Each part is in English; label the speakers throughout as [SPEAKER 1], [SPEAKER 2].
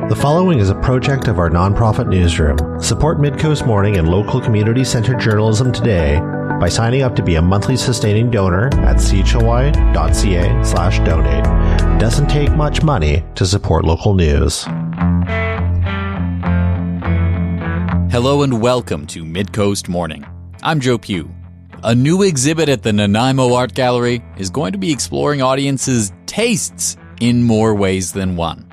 [SPEAKER 1] The following is a project of our nonprofit newsroom. Support Midcoast Morning and local community-centered journalism today by signing up to be a monthly sustaining donor at chly.ca/donate. It doesn't take much money to support local news.
[SPEAKER 2] Hello and welcome to Midcoast Morning. I'm Joe Pugh. A new exhibit at the Nanaimo Art Gallery is going to be exploring audiences' tastes in more ways than one.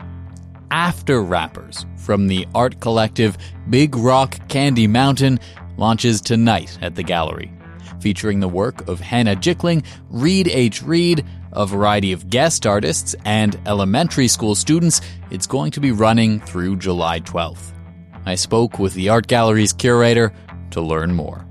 [SPEAKER 2] After Wrappers from the art collective Big Rock Candy Mountain launches tonight at the gallery, featuring the work of Hannah Jickling, Reed H. Reed, a variety of guest artists, and elementary school students. It's going to be running through July 12th. I spoke with the art gallery's curator to learn more.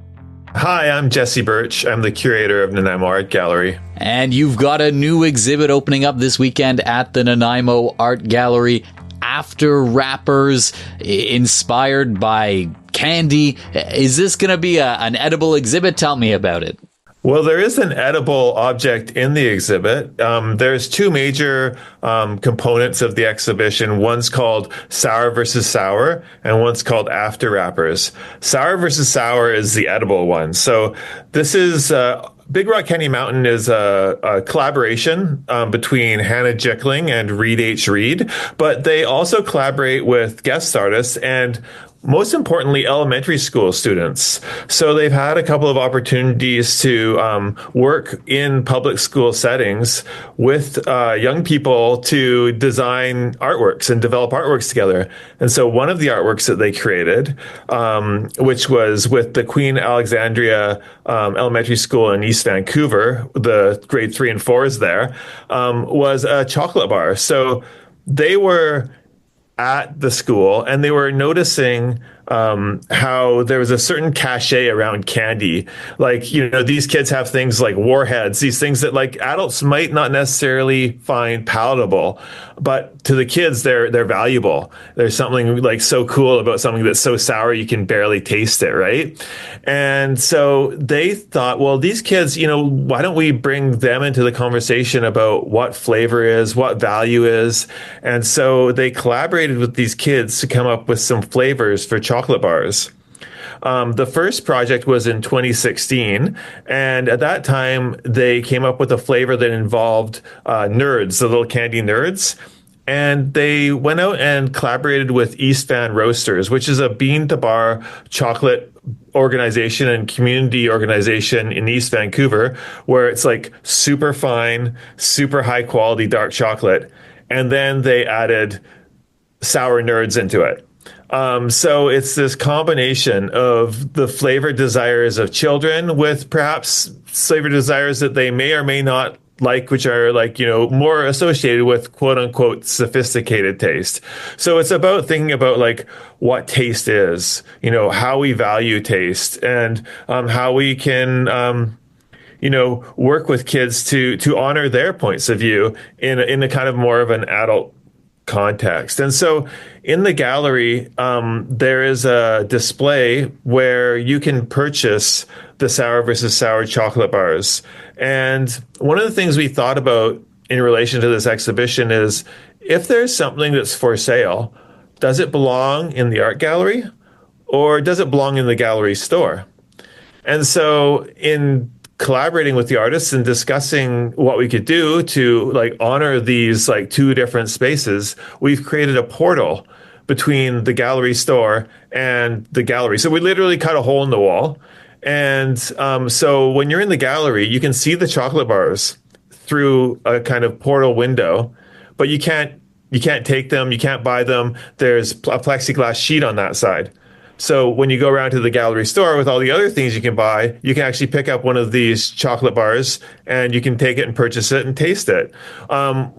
[SPEAKER 3] Hi, I'm Jesse Birch. I'm the curator of Nanaimo Art Gallery.
[SPEAKER 2] And you've got a new exhibit opening up this weekend at the Nanaimo Art Gallery, After Wrappers, inspired by candy. Is this going to be an edible exhibit? Tell me about it.
[SPEAKER 3] Well, there is an edible object in the exhibit. There's two major components of the exhibition. One's called Sour versus Sour, and one's called After Wrappers. Sour versus Sour is the edible one. So this is Big Rock Candy Mountain is a collaboration between Hannah Jickling and Reed H. Reed, but they also collaborate with guest artists and, most importantly, elementary school students. So they've had a couple of opportunities to work in public school settings with young people to design artworks and develop artworks together. And so one of the artworks that they created, which was with the Queen Alexandria Elementary School in East Vancouver, the grade 3 and 4s there, was a chocolate bar. So they were at the school, and they were noticing how there was a certain cachet around candy. Like, you know, these kids have things like warheads, these things that like adults might not necessarily find palatable, but to the kids, they're valuable. There's something like so cool about something that's so sour you can barely taste it, right? And so they thought, well, these kids, you know, why don't we bring them into the conversation about what flavor is, what value is? And so they collaborated with these kids to come up with some flavors for chocolate bars. The first project was in 2016, and at that time, they came up with a flavor that involved nerds, the little candy nerds. And they went out and collaborated with East Van Roasters, which is a bean-to-bar chocolate organization and community organization in East Vancouver, where it's like super fine, super high-quality dark chocolate. And then they added sour nerds into it. So it's this combination of the flavor desires of children with perhaps flavor desires that they may or may not like, which are like, you know, more associated with quote unquote sophisticated taste. So it's about thinking about like what taste is, you know, how we value taste, and how we can you know, work with kids to honor their points of view in a kind of more of an adult context. And so in the gallery, there is a display where you can purchase the Sour versus Sour chocolate bars. And one of the things we thought about in relation to this exhibition is, if there's something that's for sale, does it belong in the art gallery or does it belong in the gallery store? And so in collaborating with the artists and discussing what we could do to like honor these like two different spaces, we've created a portal between the gallery store and the gallery. So we literally cut a hole in the wall. And so when you're in the gallery, you can see the chocolate bars through a kind of portal window, but you can't take them, you can't buy them. There's a plexiglass sheet on that side. So when you go around to the gallery store with all the other things you can buy, you can actually pick up one of these chocolate bars and you can take it and purchase it and taste it.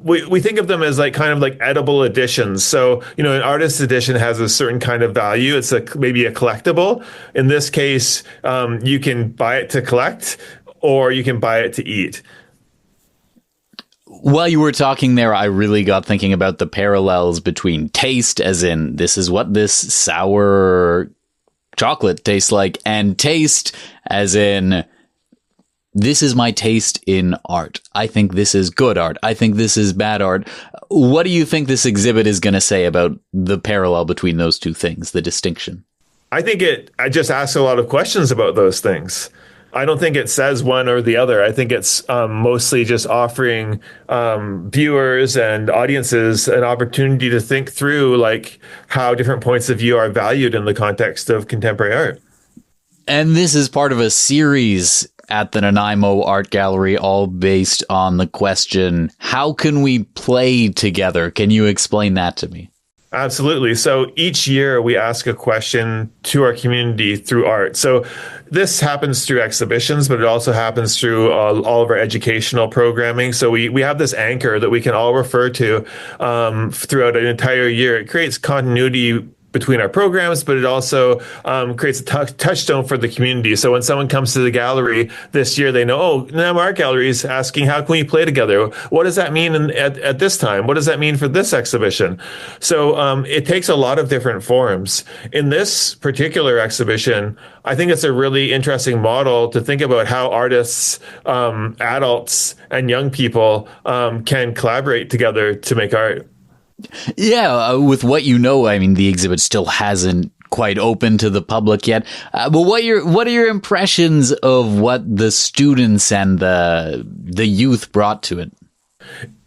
[SPEAKER 3] We think of them as like kind of like edible editions. So, you know, an artist's edition has a certain kind of value. It's maybe a collectible. In this case, you can buy it to collect or you can buy it to eat.
[SPEAKER 2] While you were talking there, I really got thinking about the parallels between taste, as in this is what this sour chocolate tastes like, and taste, as in this is my taste in art. I think this is good art. I think this is bad art. What do you think this exhibit is going to say about the parallel between those two things, the distinction?
[SPEAKER 3] I think I just asks a lot of questions about those things. I don't think it says one or the other. I think it's mostly just offering viewers and audiences an opportunity to think through like how different points of view are valued in the context of contemporary art.
[SPEAKER 2] And this is part of a series at the Nanaimo Art Gallery, all based on the question, how can we play together? Can you explain that to me?
[SPEAKER 3] Absolutely. So each year we ask a question to our community through art. So this happens through exhibitions, but it also happens through all of our educational programming. So we have this anchor that we can all refer to throughout an entire year. It creates continuity between our programs, but it also creates a touchstone for the community. So when someone comes to the gallery this year, they know, oh, Nanaimo Art Gallery is asking, how can we play together? What does that mean at this time? What does that mean for this exhibition? So it takes a lot of different forms. In this particular exhibition, I think it's a really interesting model to think about how artists, adults, and young people can collaborate together to make art.
[SPEAKER 2] Yeah, with what you know, I mean, the exhibit still hasn't quite open to the public yet. But what are your impressions of what the students and the youth brought to it?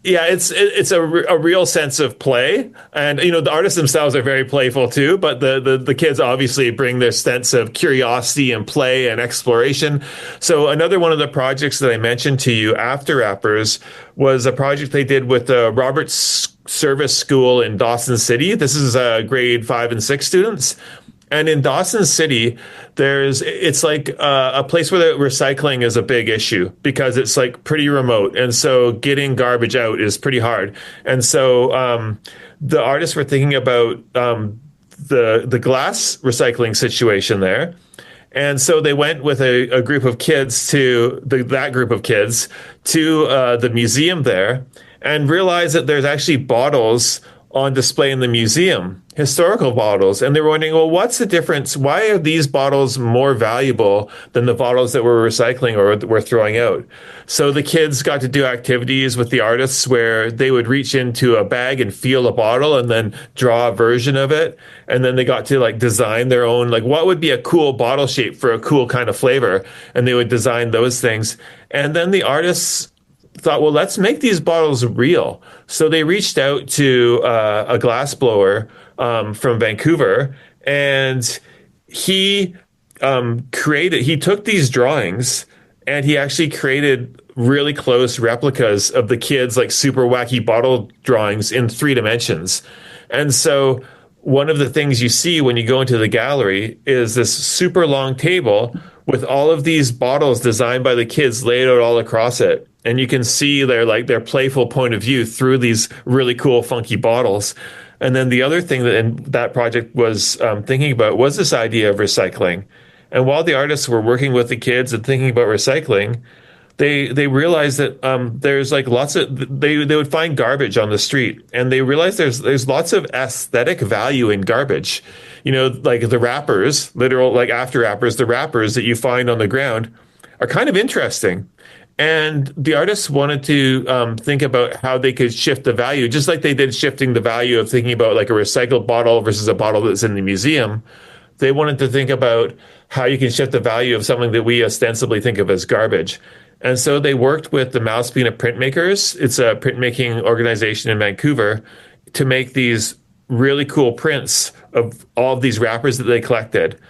[SPEAKER 3] Yeah, it's a real sense of play, and the artists themselves are very playful too. But the kids obviously bring their sense of curiosity and play and exploration. So another one of the projects that I mentioned to you, After Rappers, was a project they did with the Roberts Service School in Dawson City. This is grade 5 and 6 students. And in Dawson City, it's like a place where the recycling is a big issue because it's like pretty remote. And so getting garbage out is pretty hard. And so the artists were thinking about the glass recycling situation there. And so they went with a group of kids to that group of kids to the museum there and realized that there's actually bottles on display in the museum, historical bottles. And they were wondering, well, what's the difference? Why are these bottles more valuable than the bottles that we're recycling or we're throwing out? So the kids got to do activities with the artists where they would reach into a bag and feel a bottle and then draw a version of it. And then they got to like design their own, like what would be a cool bottle shape for a cool kind of flavor? And they would design those things. And then the artists thought, well, let's make these bottles real. So they reached out to a glass blower from Vancouver, and he took these drawings and he actually created really close replicas of the kids' like super wacky bottle drawings in 3 dimensions. And so one of the things you see when you go into the gallery is this super long table with all of these bottles designed by the kids laid out all across it. And you can see their playful point of view through these really cool, funky bottles. And then the other thing that project was thinking about was this idea of recycling. And while the artists were working with the kids and thinking about recycling, they realized that there's like lots of they would find garbage on the street, and they realized there's lots of aesthetic value in garbage. Like the wrappers, literal like after wrappers, the wrappers that you find on the ground are kind of interesting. And the artists wanted to think about how they could shift the value, just like they did shifting the value of thinking about like a recycled bottle versus a bottle that's in the museum. They wanted to think about how you can shift the value of something that we ostensibly think of as garbage. And so they worked with the Malaspina Printmakers. It's a printmaking organization in Vancouver to make these really cool prints of all of these wrappers that they collected.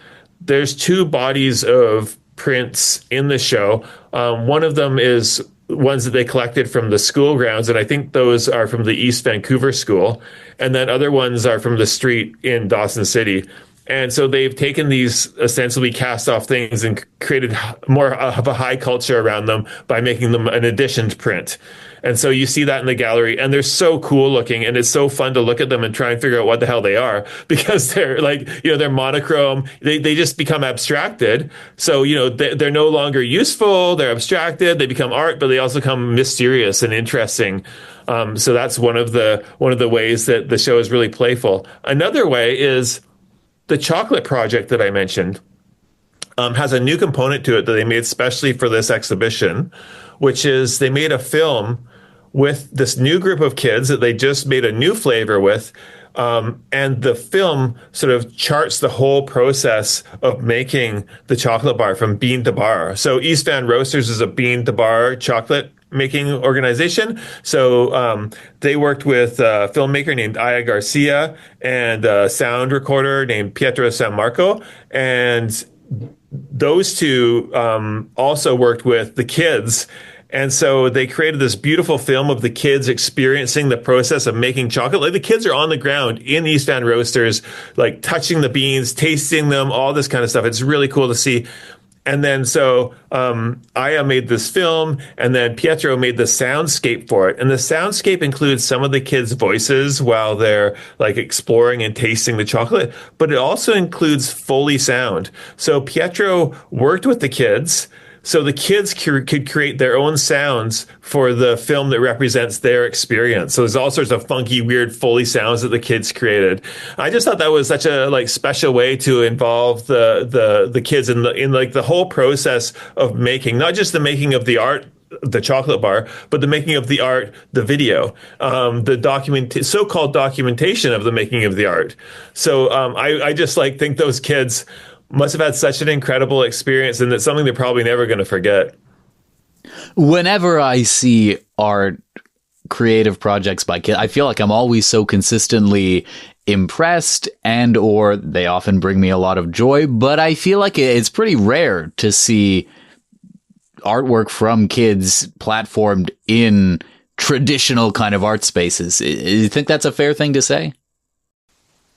[SPEAKER 3] There's 2 bodies of prints in the show. One of them is ones that they collected from the school grounds, and I think those are from the East Vancouver School. And then other ones are from the street in Dawson City. And so they've taken these ostensibly cast off things and created more of a high culture around them by making them an editioned print. And so you see that in the gallery, and they're so cool looking, and it's so fun to look at them and try and figure out what the hell they are, because they're like, they're monochrome. They just become abstracted. So, they're no longer useful. They're abstracted. They become art, but they also become mysterious and interesting. So that's one of the ways that the show is really playful. Another way is the chocolate project that I mentioned. has a new component to it that they made specially for this exhibition, which is they made a film with this new group of kids that they just made a new flavor with. And the film sort of charts the whole process of making the chocolate bar from bean to bar. So East Van Roasters is a bean to bar chocolate making organization. So they worked with a filmmaker named Aya Garcia and a sound recorder named Pietro San Marco. And those two also worked with the kids. And so they created this beautiful film of the kids experiencing the process of making chocolate. Like the kids are on the ground in East Van Roasters, like touching the beans, tasting them, all this kind of stuff. It's really cool to see. And then so Aya made this film, and then Pietro made the soundscape for it. And the soundscape includes some of the kids' voices while they're like exploring and tasting the chocolate, but it also includes Foley sound. So Pietro worked with the kids, so the kids could create their own sounds for the film that represents their experience. So there's all sorts of funky, weird Foley sounds that the kids created. I just thought that was such a like special way to involve the kids in like the whole process of making, not just the making of the art, the chocolate bar, but the making of the art, the video, the so-called documentation of the making of the art. So I just like think those kids must have had such an incredible experience, and it's something they're probably never going to forget.
[SPEAKER 2] Whenever I see art, creative projects by kids, I feel like I'm always so consistently impressed, and or they often bring me a lot of joy, but I feel like it's pretty rare to see artwork from kids platformed in traditional kind of art spaces. You think that's a fair thing to say?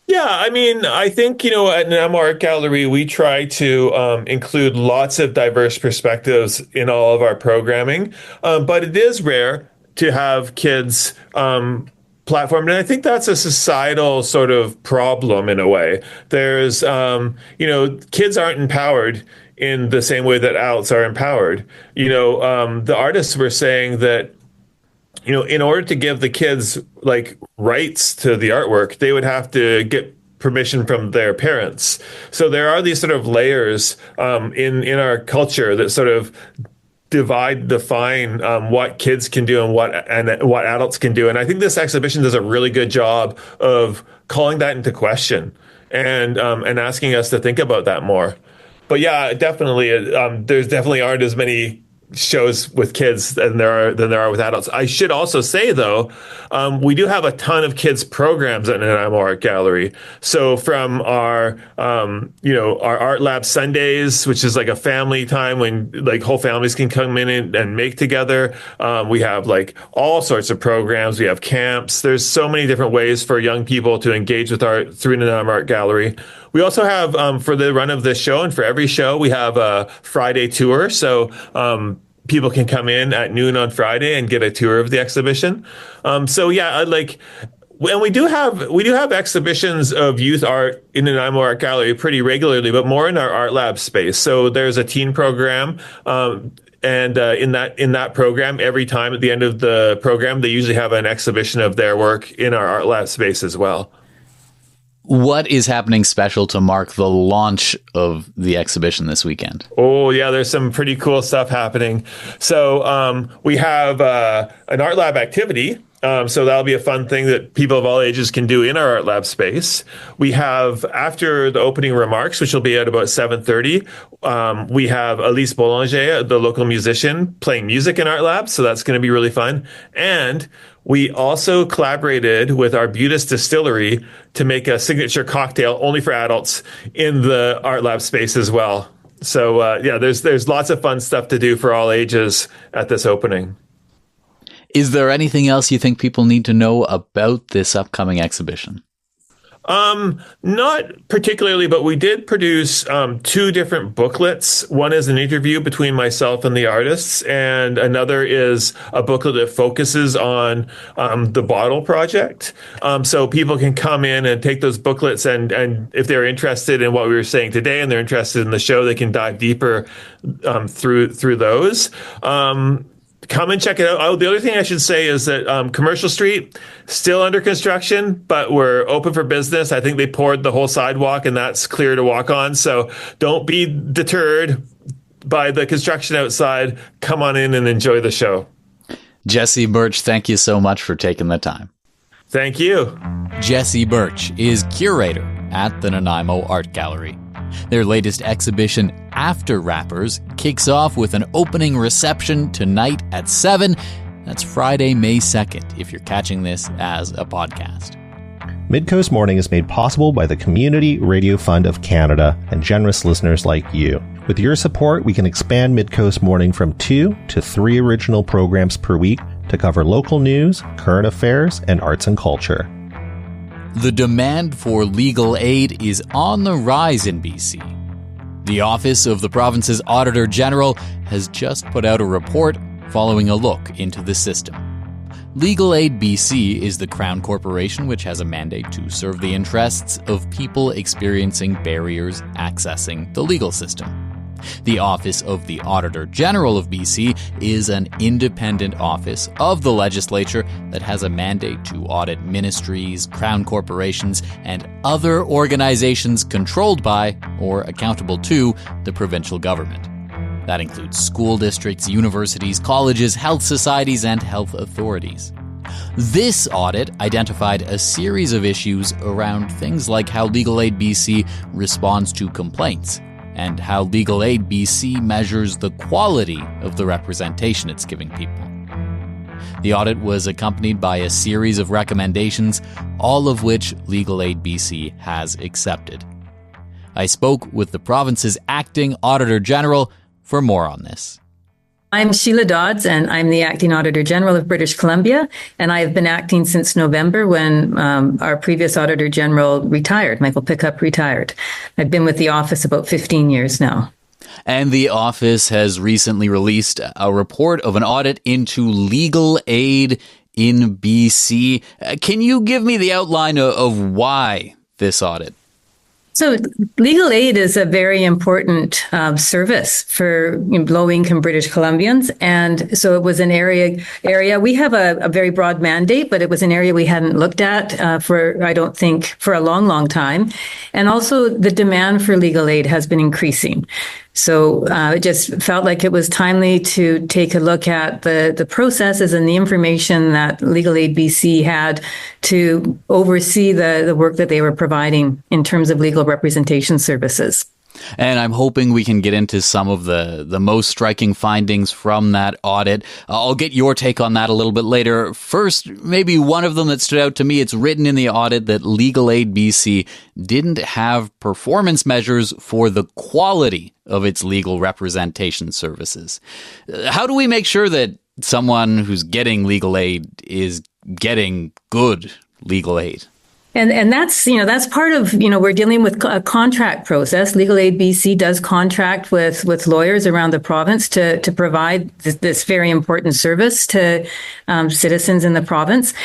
[SPEAKER 3] Yeah, I mean, I think, at Nanaimo Art Gallery, we try to include lots of diverse perspectives in all of our programming, but it is rare to have kids platformed, and I think that's a societal sort of problem in a way. There's, kids aren't empowered in the same way that adults are empowered. The artists were saying that in order to give the kids like rights to the artwork, they would have to get permission from their parents. So there are these sort of layers in our culture that sort of define what kids can do and what adults can do. And I think this exhibition does a really good job of calling that into question and asking us to think about that more. But yeah, definitely, there's definitely aren't as many shows with kids than there are with adults. I should also say though, we do have a ton of kids programs at Nanaimo Art Gallery. So from our Art Lab Sundays, which is like a family time when like whole families can come in and make together. We have like all sorts of programs. We have camps. There's so many different ways for young people to engage with art through Nanaimo Art Gallery. We also have, for the run of this show and for every show, we have a Friday tour. So people can come in at noon on Friday and get a tour of the exhibition. And we do have exhibitions of youth art in the Nanaimo Art Gallery pretty regularly, but more in our art lab space. So there's a teen program. And in that program, every time at the end of the program, they usually have an exhibition of their work in our art lab space as well.
[SPEAKER 2] What is happening special to mark the launch of the exhibition this weekend?
[SPEAKER 3] Oh, yeah, there's some pretty cool stuff happening. So we have an art lab activity. So that'll be a fun thing that people of all ages can do in our art lab space. We have, after the opening remarks, which will be at about 7:30, we have Elise Boulanger, the local musician, playing music in art lab. So that's going to be really fun. And we also collaborated with Arbutus Distillery to make a signature cocktail only for adults in the art lab space as well. So there's lots of fun stuff to do for all ages at this opening.
[SPEAKER 2] Is there anything else you think people need to know about this upcoming exhibition?
[SPEAKER 3] Not particularly, but we did produce two different booklets. One is an interview between myself and the artists, and another is a booklet that focuses on the bottle project. So people can come in and take those booklets, and if they're interested in what we were saying today and they're interested in the show, they can dive deeper through those. come and check it out. Oh, the other thing I should say is that Commercial Street, still under construction, but we're open for business. I think they poured the whole sidewalk and that's clear to walk on. So don't be deterred by the construction outside. Come on in and enjoy the show.
[SPEAKER 2] Jesse Birch, thank you so much for taking the time.
[SPEAKER 3] Thank you.
[SPEAKER 2] Jesse Birch is curator at the Nanaimo Art Gallery. Their latest exhibition, After Rappers, kicks off with an opening reception tonight at 7. That's Friday, May 2nd, if you're catching this as a podcast.
[SPEAKER 1] Midcoast Morning is made possible by the Community Radio Fund of Canada and generous listeners like you. With your support, we can expand Midcoast Morning from 2 to 3 original programs per week to cover local news, current affairs, and arts and culture.
[SPEAKER 2] The demand for legal aid is on the rise in BC. The Office of the province's Auditor General has just put out a report following a look into the system. Legal Aid BC is the Crown Corporation which has a mandate to serve the interests of people experiencing barriers accessing the legal system. The Office of the Auditor General of BC is an independent office of the legislature that has a mandate to audit ministries, crown corporations, and other organizations controlled by or accountable to the provincial government. That includes school districts, universities, colleges, health societies, and health authorities. This audit identified a series of issues around things like how Legal Aid BC responds to complaints, and how Legal Aid BC measures the quality of the representation it's giving people. The audit was accompanied by a series of recommendations, all of which Legal Aid BC has accepted. I spoke with the province's acting Auditor General for more on this.
[SPEAKER 4] I'm Sheila Dodds, and I'm the Acting Auditor General of British Columbia, and I have been acting since November when our previous Auditor General retired. Michael Pickup retired. I've been with the office about 15 years now.
[SPEAKER 2] And the office has recently released a report of an audit into legal aid in BC. Can you give me the outline of why this audit?
[SPEAKER 4] So legal aid is a very important service for low-income British Columbians. And so it was an area. We have a very broad mandate, but it was an area we hadn't looked at for a long, long time. And also the demand for legal aid has been increasing. So it just felt like it was timely to take a look at the processes and the information that Legal Aid BC had to oversee the work that they were providing in terms of legal representation services.
[SPEAKER 2] And I'm hoping we can get into some of the most striking findings from that audit. I'll get your take on that a little bit later. First, maybe one of them that stood out to me, it's written in the audit that Legal Aid BC didn't have performance measures for the quality of its legal representation services. How do we make sure that someone who's getting legal aid is getting good legal aid?
[SPEAKER 4] And that's part of, we're dealing with a contract process. Legal Aid BC does contract with lawyers around the province to provide this very important service to citizens in the province.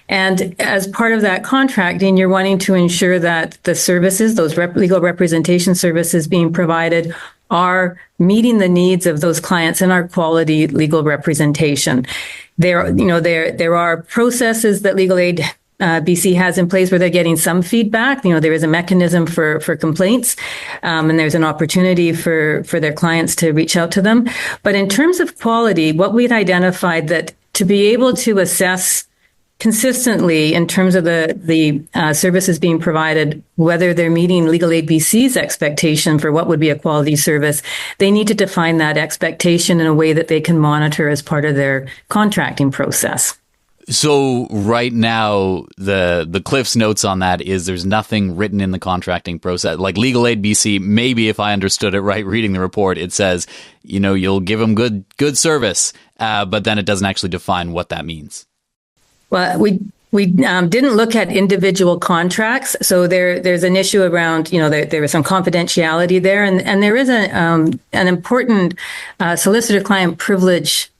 [SPEAKER 4] And as part of that contracting, you're wanting to ensure that the services, those legal representation services being provided, are meeting the needs of those clients and are quality legal representation. There are processes that Legal Aid BC has in place where they're getting some feedback. There is a mechanism for complaints, and there's an opportunity for their clients to reach out to them. But in terms of quality, what we'd identified that to be able to assess consistently in terms of the services being provided, whether they're meeting Legal Aid BC's expectation for what would be a quality service, they need to define that expectation in a way that they can monitor as part of their contracting process.
[SPEAKER 2] So right now, the Cliff's notes on that is there's nothing written in the contracting process. Like Legal Aid BC, maybe if I understood it right, reading the report, it says, you'll give them good service, but then it doesn't actually define what that means. Well,
[SPEAKER 4] we didn't look at individual contracts, so there's an issue around there was some confidentiality there, and there is an important solicitor-client privilege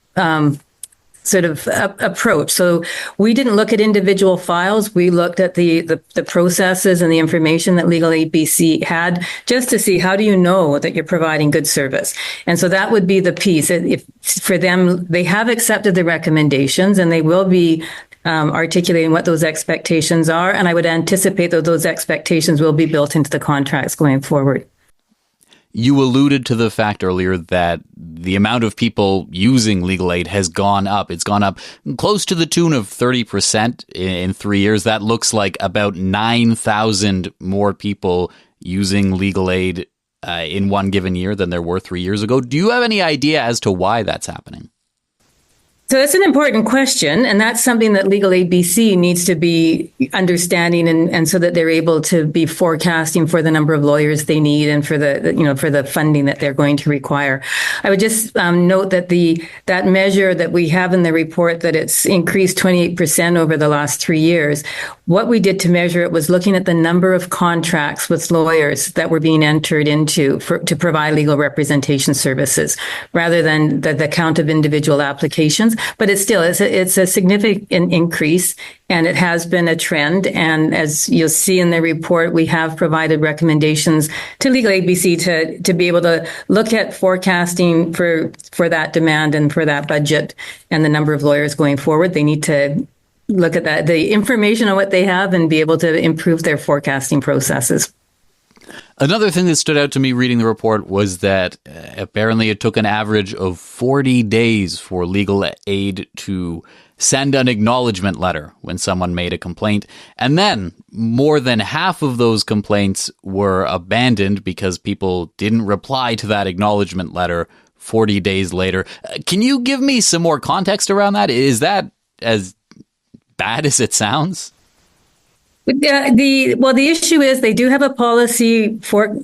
[SPEAKER 4] sort of approach. So we didn't look at individual files. We looked at the processes and the information that Legal Aid BC had, just to see, how do you know that you're providing good service? And so that would be the piece. If for them, they have accepted the recommendations, and they will be articulating what those expectations are. And I would anticipate that those expectations will be built into the contracts going forward.
[SPEAKER 2] You alluded to the fact earlier that the amount of people using legal aid has gone up. It's gone up close to the tune of 30% in 3 years. That looks like about 9,000 more people using legal aid in one given year than there were 3 years ago. Do you have any idea as to why that's happening?
[SPEAKER 4] So that's an important question, and that's something that Legal Aid BC needs to be understanding, and so that they're able to be forecasting for the number of lawyers they need and for the funding that they're going to require. I would just note that that measure that we have in the report, that it's increased 28% over the last 3 years. What we did to measure it was looking at the number of contracts with lawyers that were being entered into to provide legal representation services, rather than the count of individual applications. But it's a significant increase, and it has been a trend. And as you'll see in the report, we have provided recommendations to Legal Aid BC to be able to look at forecasting for that demand and for that budget and the number of lawyers going forward. They need to look at that, the information on what they have, and be able to improve their forecasting processes.
[SPEAKER 2] Another thing that stood out to me reading the report was that apparently it took an average of 40 days for legal aid to send an acknowledgement letter when someone made a complaint. And then more than half of those complaints were abandoned because people didn't reply to that acknowledgement letter 40 days later. Can you give me some more context around that? Is that as bad as it sounds? The issue is they do have a policy for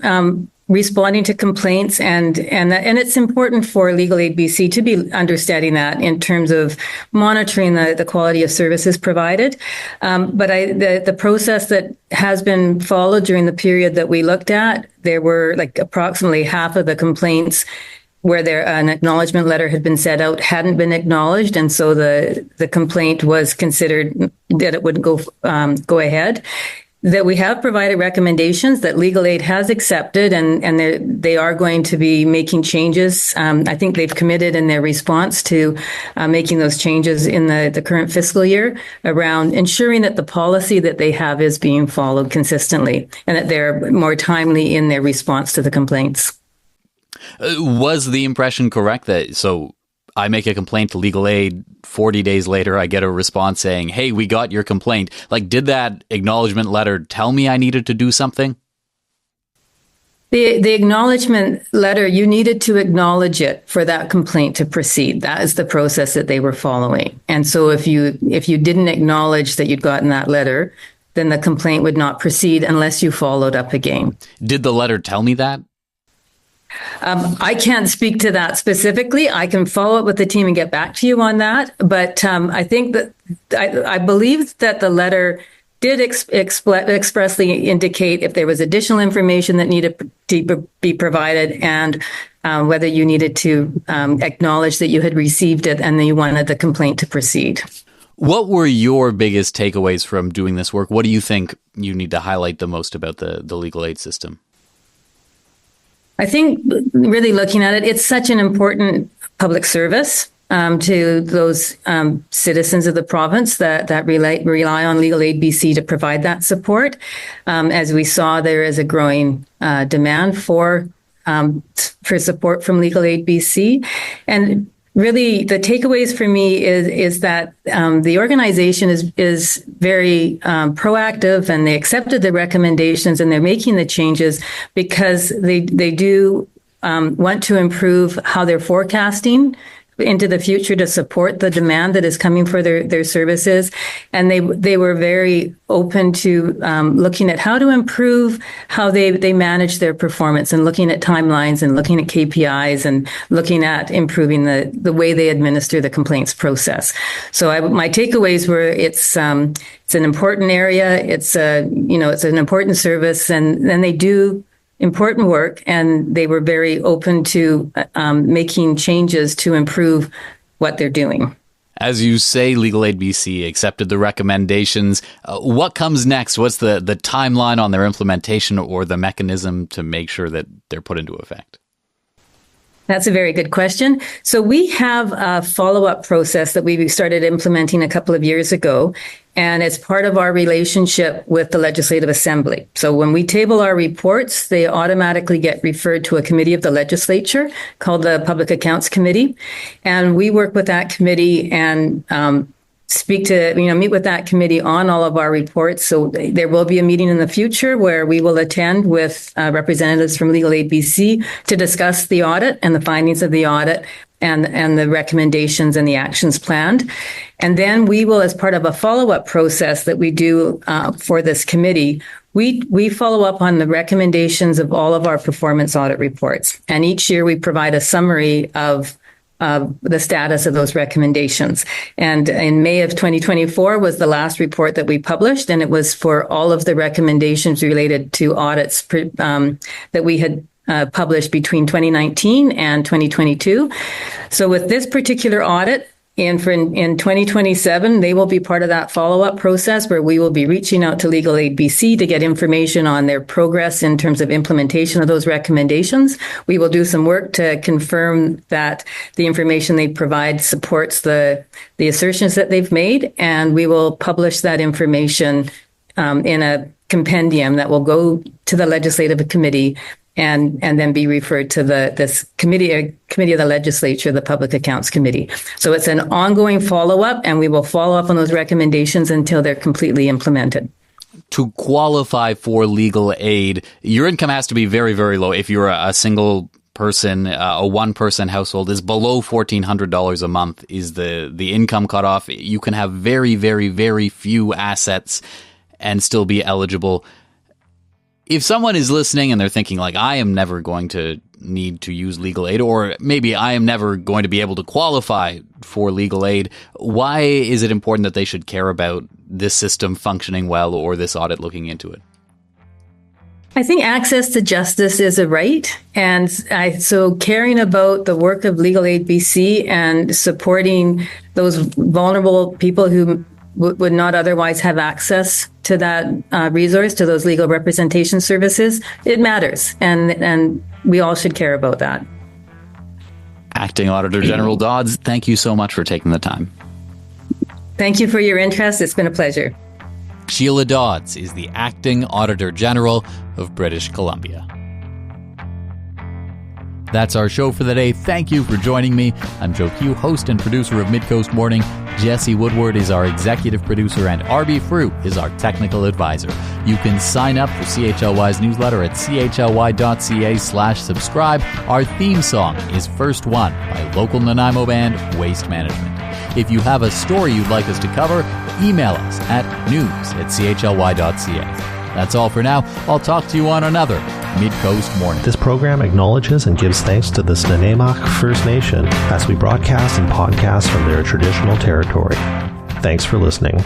[SPEAKER 2] responding to complaints, and it's important for Legal Aid BC to be understanding that in terms of monitoring the quality of services provided. But the process that has been followed during the period that we looked at, there were like approximately half of the complaints where an acknowledgement letter had been sent out hadn't been acknowledged, and so the complaint was considered that it wouldn't go ahead. That we have provided recommendations that Legal Aid has accepted, and they are going to be making changes. I think they've committed in their response to making those changes in the current fiscal year around ensuring that the policy that they have is being followed consistently, and that they're more timely in their response to the complaints. Was the impression correct that, so I make a complaint to Legal Aid, 40 days later I get a response saying, hey, we got your complaint. Like, did that acknowledgement letter tell me I needed to do something? The acknowledgement
[SPEAKER 4] letter, you needed to acknowledge it for that complaint to proceed. That is the process that they were following. And so if you didn't acknowledge that you'd gotten that letter, then the complaint would not proceed unless you followed up again.
[SPEAKER 2] Did the letter tell me that?
[SPEAKER 4] I can't speak to that specifically. I can follow up with the team and get back to you on that. But I think that I believe that the letter did expressly indicate if there was additional information that needed to be provided, and whether you needed to acknowledge that you had received it and then you wanted the complaint to proceed.
[SPEAKER 2] What were your biggest takeaways from doing this work? What do you think you need to highlight the most about the legal aid system?
[SPEAKER 4] I think really looking at it, it's such an important public service to those citizens of the province that rely on Legal Aid BC to provide that support. As we saw, there is a growing demand for support from Legal Aid BC. And really, the takeaways for me is that the organization is very proactive, and they accepted the recommendations, and they're making the changes because they do want to improve how they're forecasting into the future to support the demand that is coming for their services. And they were very open to looking at how to improve how they manage their performance, and looking at timelines and looking at KPIs and looking at improving the way they administer the complaints process. So my takeaways were it's an important area. It's an important service, and then they do important work, and they were very open to making changes to improve what they're doing.
[SPEAKER 2] As you say, Legal Aid BC accepted the recommendations. What comes next? What's the timeline on their implementation or the mechanism to make sure that they're put into effect?
[SPEAKER 4] That's a very good question. So we have a follow-up process that we started implementing a couple of years ago, and it's part of our relationship with the Legislative Assembly. So when we table our reports, they automatically get referred to a committee of the legislature called the Public Accounts Committee, and we work with that committee and meet with that committee on all of our reports. So there will be a meeting in the future where we will attend with representatives from Legal Aid BC to discuss the audit and the findings of the audit and the recommendations and the actions planned. And then we will, as part of a follow-up process that we do for this committee, we follow up on the recommendations of all of our performance audit reports. And each year we provide a summary of the status of those recommendations. And in May of 2024 was the last report that we published, and it was for all of the recommendations related to audits that we had published between 2019 and 2022. So with this particular audit, in 2027, they will be part of that follow-up process where we will be reaching out to Legal Aid BC to get information on their progress in terms of implementation of those recommendations. We will do some work to confirm that the information they provide supports the assertions that they've made, and we will publish that information in a compendium that will go to the Legislative Committee and then be referred to this committee of the legislature, the Public Accounts Committee. So it's an ongoing follow-up, and we will follow up on those recommendations until they're completely implemented.
[SPEAKER 2] To qualify for legal aid, your income has to be very, very low. If you're a single person, a one-person household is below $1,400 a month is the income cutoff. You can have very, very, very few assets and still be eligible. If someone is listening and they're thinking like, I am never going to need to use legal aid, or maybe I am never going to be able to qualify for legal aid, why is it important that they should care about this system functioning well or this audit looking into it?
[SPEAKER 4] I think access to justice is a right. And so caring about the work of Legal Aid BC and supporting those vulnerable people who would not otherwise have access to that resource, to those legal representation services, it matters. And we all should care about that.
[SPEAKER 2] Acting Auditor General Dodds, thank you so much for taking the time.
[SPEAKER 4] Thank you for your interest. It's been a pleasure.
[SPEAKER 2] Sheila Dodds is the Acting Auditor General of British Columbia. That's our show for the day. Thank you for joining me. I'm Joe Pugh, host and producer of Midcoast Morning. Jesse Woodward is our executive producer, and RB Fruit is our technical advisor. You can sign up for CHLY's newsletter at chly.ca/subscribe. Our theme song is First One by local Nanaimo band Waste Management. If you have a story you'd like us to cover, email us at news@chly.ca. That's all for now. I'll talk to you on another Midcoast Morning.
[SPEAKER 1] This program acknowledges and gives thanks to the Nanaimo First Nation as we broadcast and podcast from their traditional territory. Thanks for listening.